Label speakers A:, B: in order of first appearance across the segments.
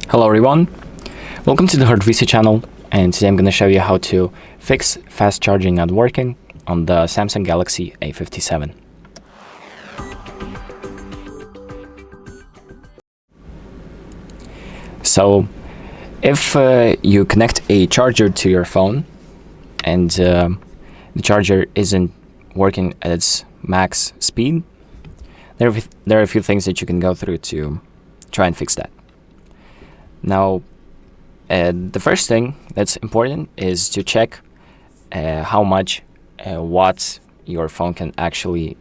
A: Hello everyone, welcome to the HardReset channel, and today I'm going to show you how to fix fast charging not working on the Samsung Galaxy A57. So if you connect a charger to your phone and the charger isn't working at its max speed, there are a few things that you can go through to try and fix that. Now, the first thing that's important is to check how much watts your phone can actually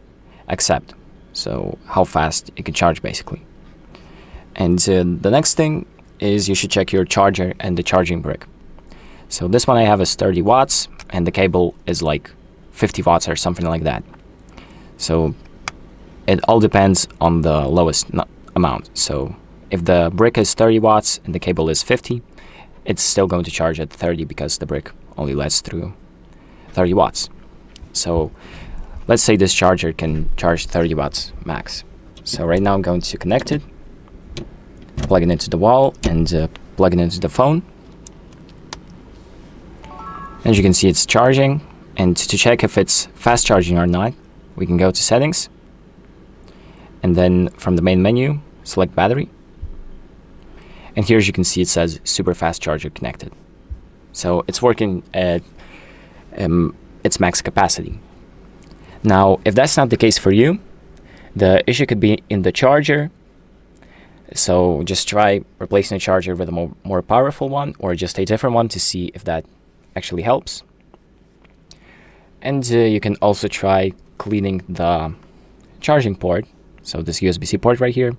A: accept. So how fast it can charge, basically. And the next thing is you should check your charger and the charging brick. So this one I have is 30 watts and the cable is like 50 watts or something like that. So it all depends on the lowest amount. So if the brick is 30 watts and the cable is 50, it's still going to charge at 30 because the brick only lets through 30 watts. So let's say this charger can charge 30 watts max. So right now I'm going to connect it, plug it into the wall, and plug it into the phone. As you can see, it's charging. And to check if it's fast charging or not, we can go to settings, and then from the main menu, select battery. And here, as you can see, it says super fast charger connected. So it's working at its max capacity. Now, if that's not the case for you, the issue could be in the charger. So just try replacing the charger with a more powerful one, or just a different one to see if that actually helps. And you can also try cleaning the charging port. So this USB-C port right here.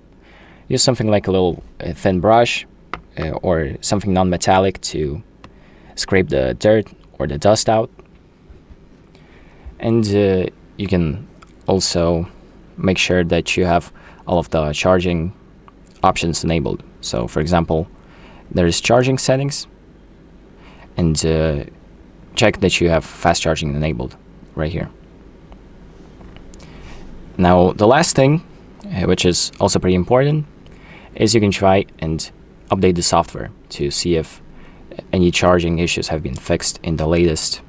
A: Use something like a little thin brush or something non-metallic to scrape the dirt or the dust out. And you can also make sure that you have all of the charging options enabled. So for example, there's charging settings, and check that you have fast charging enabled right here. Now the last thing, which is also pretty important, is you can try and update the software to see if any charging issues have been fixed in the latest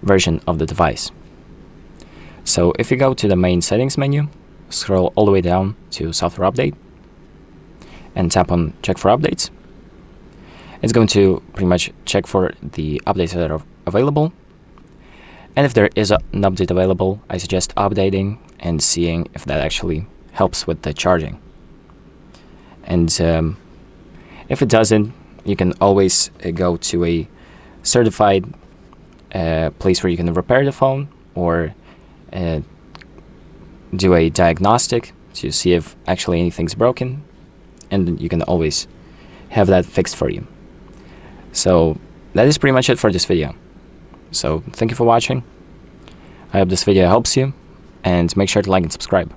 A: version of the device. So if you go to the main settings menu, scroll all the way down to software update, and tap on check for updates. It's going to pretty much check for the updates that are available. And if there is an update available, I suggest updating and seeing if that actually helps with the charging. And if it doesn't, you can always go to a certified place where you can repair the phone, or do a diagnostic to see if actually anything's broken, and you can always have that fixed for you. So that is pretty much it for this video. So thank you for watching. I hope this video helps you, and make sure to like and subscribe.